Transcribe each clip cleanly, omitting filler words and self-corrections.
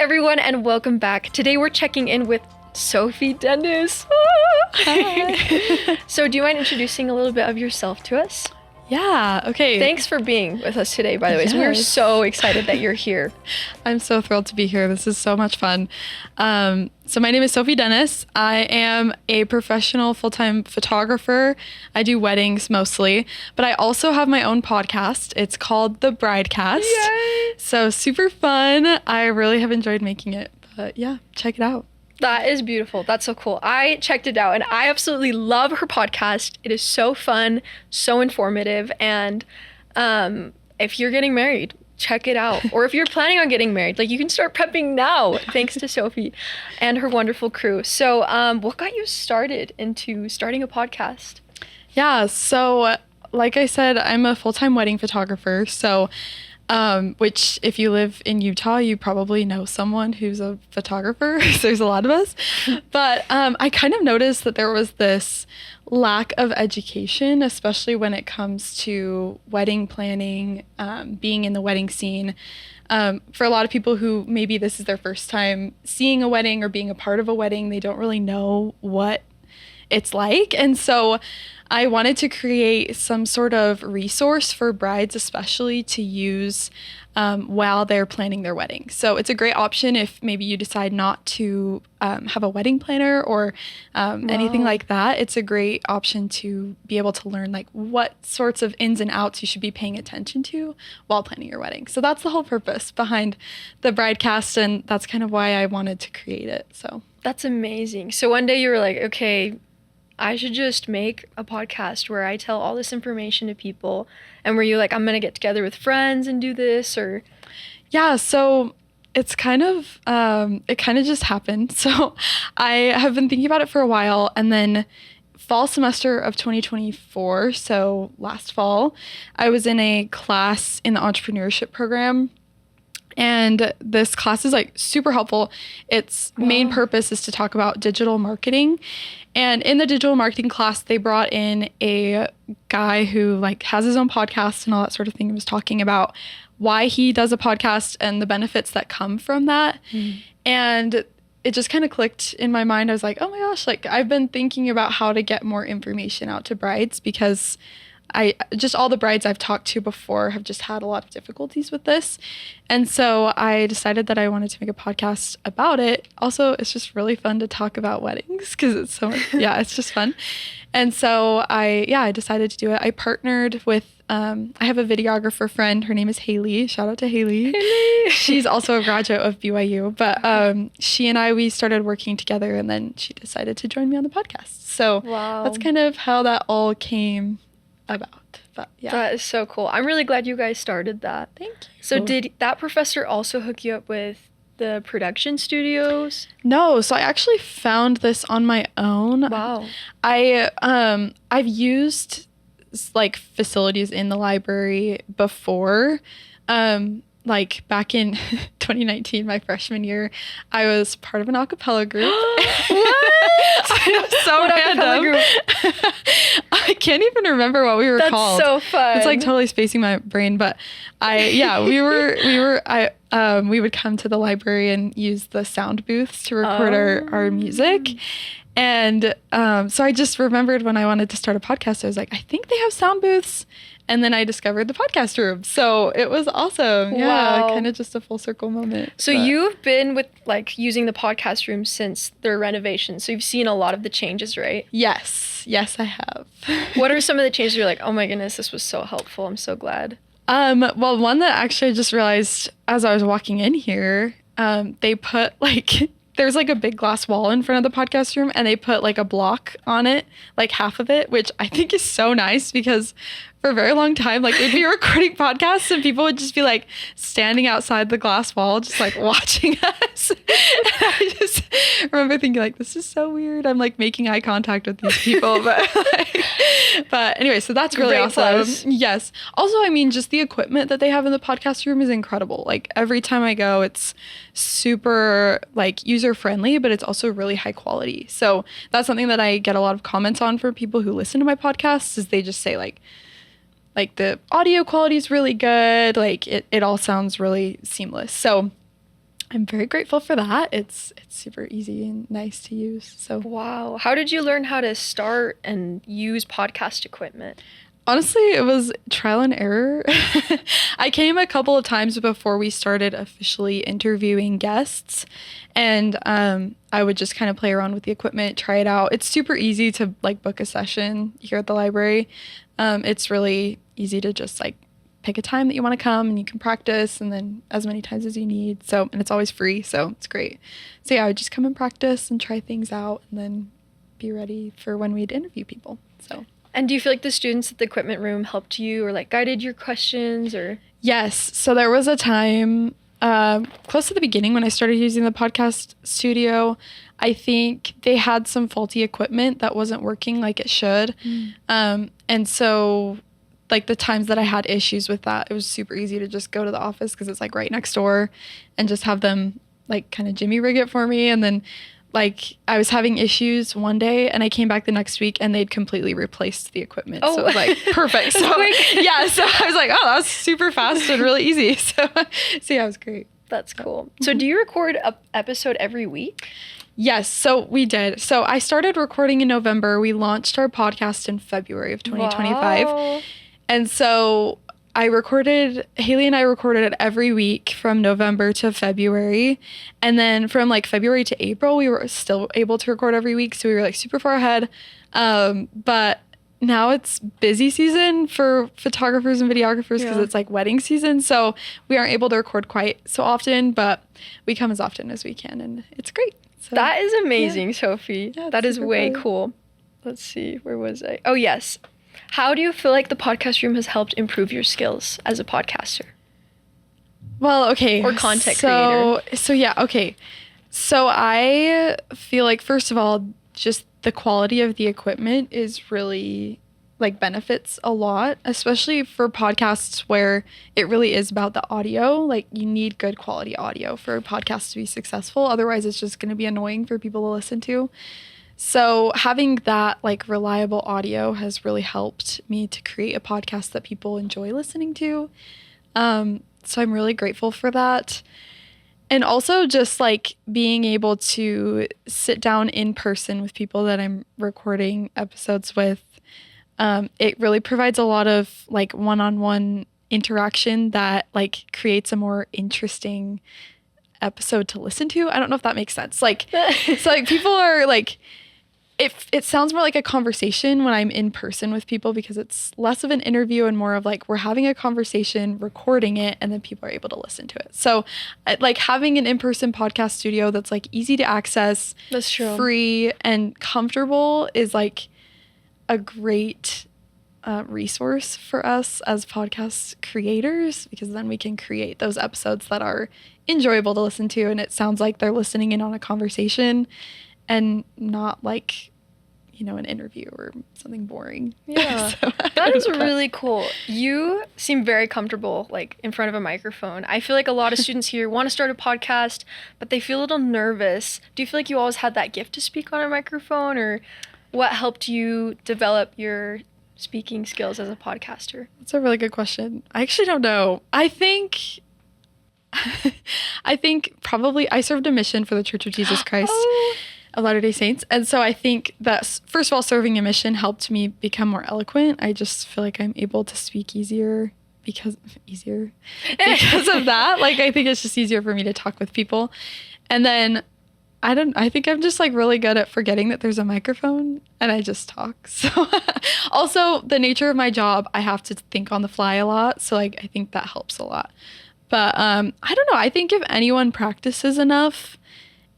everyone, and welcome back. Today we're checking in with Sophie Dennis. Hi. So do you mind introducing a little bit of yourself to us? Yeah, okay. Thanks for being with us today, by the way. Yes. So we're so excited that you're here. I'm so thrilled to be here. This is so much fun. So my name is Sophie Dennis. I am a professional full-time photographer. I do weddings mostly, but I also have my own podcast. It's called The Bridecast. Yay! So super fun. I really have enjoyed making it, but yeah, check it out. That is beautiful. That's so cool. I checked it out and I absolutely love her podcast. It is so fun, so informative. And if you're getting married, check it out. Or if you're planning on getting married, like you can start prepping now, thanks to Sophie and her wonderful crew. So what got you started into starting a podcast? Yeah, so like I said, I'm a full-time wedding photographer. So which if you live in Utah, you probably know someone who's a photographer. There's a lot of us. But I kind of noticed that there was this lack of education, especially when it comes to wedding planning, being in the wedding scene. For a lot of people who maybe this is their first time seeing a wedding or being a part of a wedding, they don't really know what it's like. And so I wanted to create some sort of resource for brides, especially to use while they're planning their wedding. So it's a great option if maybe you decide not to have a wedding planner or anything like that. It's a great option to be able to learn like what sorts of ins and outs you should be paying attention to while planning your wedding. So that's the whole purpose behind the Bridecast, and that's kind of why I wanted to create it. So that's amazing. So one day you were like, okay, I should just make a podcast where I tell all this information to people. And were you like, I'm going to get together with friends and do this, or? Yeah, so it's kind of, it kind of just happened. So I have been thinking about it for a while, and then fall semester of 2024, so last fall, I was in a class in the entrepreneurship program. And this class is like super helpful. Its main purpose is to talk about digital marketing. And in the digital marketing class, they brought in a guy who like has his own podcast and all that sort of thing. He was talking about why he does a podcast and the benefits that come from that. And it just kind of clicked in my mind. I was like, oh my gosh, like I've been thinking about how to get more information out to brides, because all the brides I've talked to before have just had a lot of difficulties with this. And so I decided that I wanted to make a podcast about it. Also, it's just really fun to talk about weddings because it's so much, it's just fun. And so I decided to do it. I partnered with, I have a videographer friend. Her name is Haley. Shout out to Haley. She's also a graduate of BYU, but she and we started working together, and then she decided to join me on the podcast. So that's kind of how that all came about. But yeah, that is so cool. I'm really glad you guys started that. Thank you. So did that professor also hook you up with the production studios? No, so I actually found this on my own. Wow. I've used like facilities in the library before. Like back in 2019, my freshman year, I was part of an a cappella group. What? So what random. Group? I can't even remember what we were called. That's so fun. It's like totally spacing my brain, but we would come to the library and use the sound booths to record our music. And so I just remembered when I wanted to start a podcast, I was like, I think they have sound booths. And then I discovered the podcast room. So it was awesome. Yeah, kind of just a full circle moment. So you've been with like using the podcast room since their renovation. So you've seen a lot of the changes, right? Yes, I have. What are some of the changes you're like, oh my goodness, this was so helpful. I'm so glad. Well, one that actually I just realized as I was walking in here, they put like, there's like a big glass wall in front of the podcast room, and they put like a block on it, like half of it, which I think is so nice because for a very long time, like we'd be recording podcasts and people would just be like standing outside the glass wall, just like watching us. And I just remember thinking like, this is so weird. I'm like making eye contact with these people. But anyway, so that's really awesome. Yes. Also, I mean, just the equipment that they have in the podcast room is incredible. Like every time I go, it's super like user friendly, but it's also really high quality. So that's something that I get a lot of comments on from people who listen to my podcasts, is they just say like the audio quality is really good. Like it all sounds really seamless. So I'm very grateful for that. It's super easy and nice to use. So Wow. How did you learn how to start and use podcast equipment? honestly, it was trial and error. I came a couple of times before we started officially interviewing guests, and I would just kind of play around with the equipment, try it out. It's super easy to like book a session here at the library. It's really easy to just like pick a time that you want to come and you can practice, and then as many times as you need. So, and it's always free, so it's great. So yeah, I would just come and practice and try things out and then be ready for when we'd interview people. So. And do you feel like the students at the equipment room helped you or like guided your questions or? Yes. So there was a time close to the beginning when I started using the podcast studio. I think they had some faulty equipment that wasn't working like it should. And so like the times that I had issues with that, it was super easy to just go to the office because it's like right next door and just have them like kind of jimmy rig it for me. And then like I was having issues one day and I came back the next week and they'd completely replaced the equipment. So it was like perfect. So yeah, so I was like, oh, that was super fast and really easy. So yeah, it was great. That's cool. So do you record an episode every week? Yes, so we did. So I started recording in November. We launched our podcast in February of 2025. Wow. And so Haley and I recorded it every week from November to February. And then from like February to April, we were still able to record every week. So we were like super far ahead. But now it's busy season for photographers and videographers because it's like wedding season. So we aren't able to record quite so often, but we come as often as we can and it's great. So, that is amazing, Sophie. Yeah, that is way cool. Let's see, where was I? Oh, yes. How do you feel like the podcast room has helped improve your skills as a podcaster? Well, okay. Or content creator. So yeah, okay. So I feel like, first of all, just the quality of the equipment is really like benefits a lot, especially for podcasts where it really is about the audio. Like you need good quality audio for a podcast to be successful. Otherwise it's just going to be annoying for people to listen to. So having that like reliable audio has really helped me to create a podcast that people enjoy listening to. So I'm really grateful for that. And also just like being able to sit down in person with people that I'm recording episodes with. It really provides a lot of like one-on-one interaction that like creates a more interesting episode to listen to. I don't know if that makes sense. Like, so like people are like, it sounds more like a conversation when I'm in person with people because it's less of an interview and more of like we're having a conversation, recording it, and then people are able to listen to it. So like having an in-person podcast studio that's like easy to access, that's true, free and comfortable is like a great resource for us as podcast creators because then we can create those episodes that are enjoyable to listen to and it sounds like they're listening in on a conversation and not like, you know, an interview or something boring. Yeah, so that is really cool. You seem very comfortable like in front of a microphone. I feel like a lot of students here want to start a podcast, but they feel a little nervous. Do you feel like you always had that gift to speak on a microphone, or what helped you develop your speaking skills as a podcaster? That's a really good question. I actually don't know. I think probably I served a mission for the Church of Jesus Christ of Latter-day Saints. And so I think that, first of all, serving a mission helped me become more eloquent. I just feel like I'm able to speak easier because of that. Like, I think it's just easier for me to talk with people. And then I think I'm just like really good at forgetting that there's a microphone and I just talk. So also the nature of my job, I have to think on the fly a lot. So like, I think that helps a lot. But I don't know. I think if anyone practices enough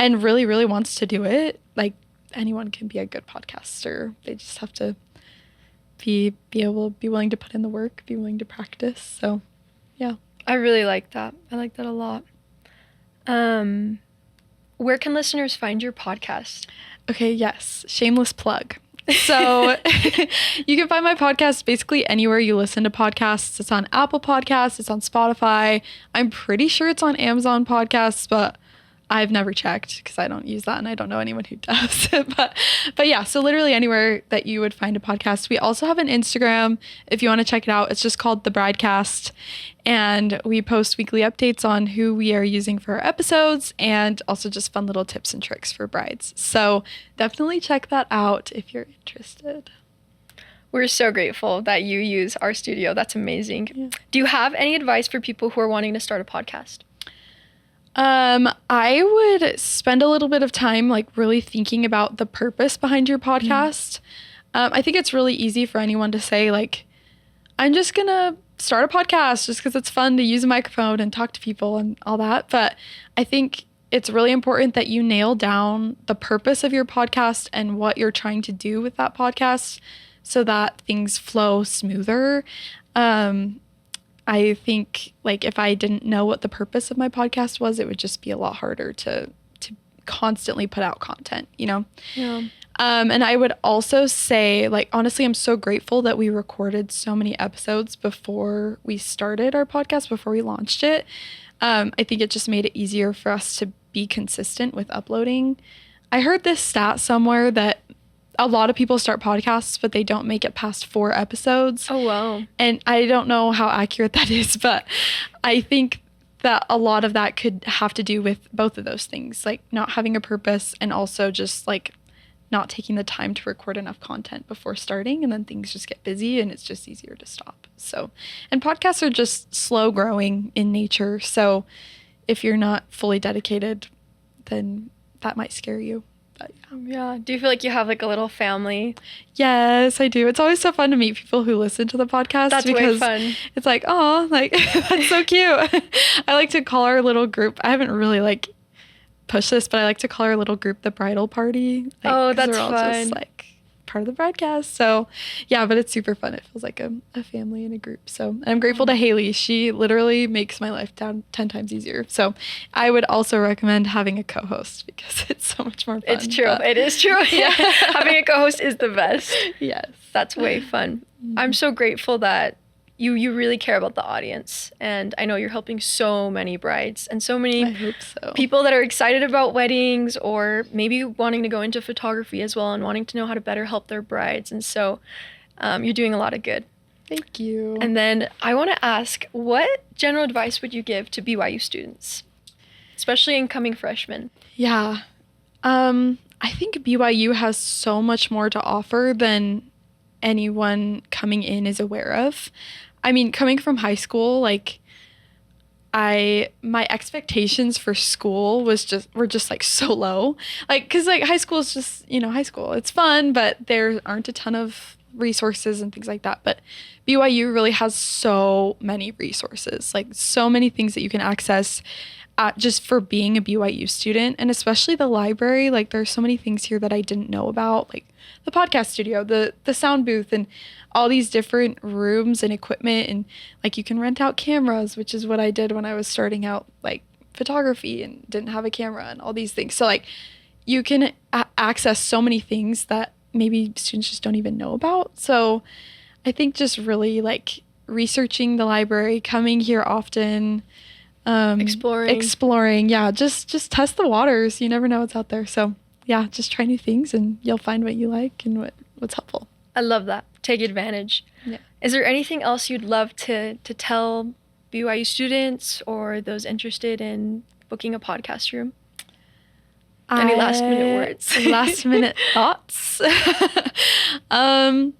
and really, really wants to do it, like anyone can be a good podcaster. They just have to be willing to put in the work, be willing to practice. So yeah. I really like that. I like that a lot. Where can listeners find your podcast? Okay, yes. Shameless plug. So you can find my podcast basically anywhere you listen to podcasts. It's on Apple Podcasts. It's on Spotify. I'm pretty sure it's on Amazon Podcasts, but I've never checked because I don't use that and I don't know anyone who does. but yeah, so literally anywhere that you would find a podcast. We also have an Instagram if you want to check it out. It's just called The Bridecast. And we post weekly updates on who we are using for our episodes and also just fun little tips and tricks for brides. So definitely check that out if you're interested. We're so grateful that you use our studio. That's amazing. Yeah. Do you have any advice for people who are wanting to start a podcast? I would spend a little bit of time like really thinking about the purpose behind your podcast. I think it's really easy for anyone to say like, I'm just going to start a podcast just because it's fun to use a microphone and talk to people and all that. But I think it's really important that you nail down the purpose of your podcast and what you're trying to do with that podcast so that things flow smoother. I think like if I didn't know what the purpose of my podcast was, it would just be a lot harder to constantly put out content, you know? Yeah. And I would also say, like, honestly, I'm so grateful that we recorded so many episodes before we started our podcast, before we launched it. I think it just made it easier for us to be consistent with uploading. I heard this stat somewhere that a lot of people start podcasts, but they don't make it past 4 episodes. Oh, wow. And I don't know how accurate that is, but I think that a lot of that could have to do with both of those things, like not having a purpose and also just like not taking the time to record enough content before starting, and then things just get busy and it's just easier to stop. So, and podcasts are just slow growing in nature. So if you're not fully dedicated, then that might scare you. But, yeah. Do you feel like you have like a little family? yes, I do. It's always so fun to meet people who listen to the podcast. That's because way fun. it's like, oh, like that's so cute. I like to call our little group. I haven't really like pushed this, but I like to call our little group the bridal party. Like, Oh, 'cause that's we're all fun. just like part of the Bridecast. So yeah, but it's super fun. It feels like a family and a group. So and I'm grateful to Haley. She literally makes my life 10 times easier. So I would also recommend having a co-host because it's so much more fun. It's true. But- It is true. Yeah. Having a co-host is the best. Yes. That's way fun. I'm so grateful that you really care about the audience. And I know you're helping so many brides and so I many hope so. people that are excited about weddings or maybe wanting to go into photography as well and wanting to know how to better help their brides. And so you're doing a lot of good. Thank you. And then I want to ask, what general advice would you give to BYU students, especially incoming freshmen? Yeah. I think BYU has so much more to offer than anyone coming in is aware of. I mean, coming from high school, like my expectations for school were just like so low. Like, cause like high school is just, high school. It's fun, but there aren't a ton of resources and things like that. But BYU really has so many resources, like so many things that you can access just for being a BYU student, and especially the library. Like there's so many things here that I didn't know about, like the podcast studio, the sound booth, and all these different rooms and equipment, and like you can rent out cameras, which is what I did when I was starting out like photography and didn't have a camera and all these things. So like you can access so many things that maybe students just don't even know about. So I think just really like researching the library, coming here often, exploring. Yeah. Just test the waters. You never know what's out there. So yeah, just try new things and you'll find what you like and what's helpful. I love that. Take advantage. Yeah. Is there anything else you'd love to tell BYU students or those interested in booking a podcast room? Any last minute words? Last minute thoughts? I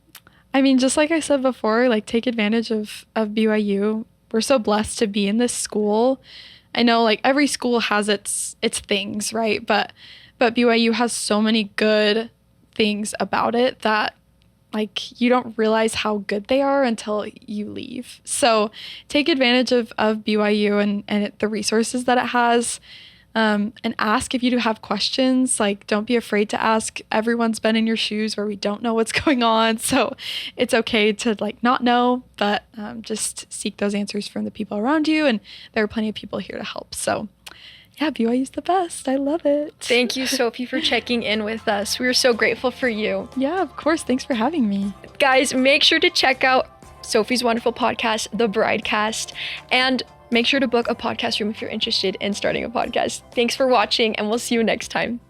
mean, just like I said before, like take advantage of BYU. We're so blessed to be in this school. I know like every school has its things, right? But BYU has so many good things about it that like you don't realize how good they are until you leave. So take advantage of BYU and the resources that it has. And ask if you do have questions. Like, don't be afraid to ask. Everyone's been in your shoes where we don't know what's going on. So it's okay to like not know, but just seek those answers from the people around you. And there are plenty of people here to help. So yeah, BYU's the best. I love it. Thank you, Sophie, for checking in with us. We are so grateful for you. Yeah, of course. Thanks for having me. Guys, make sure to check out Sophie's wonderful podcast, The Bridecast. And Make sure to book a podcast room if you're interested in starting a podcast. Thanks for watching, and we'll see you next time.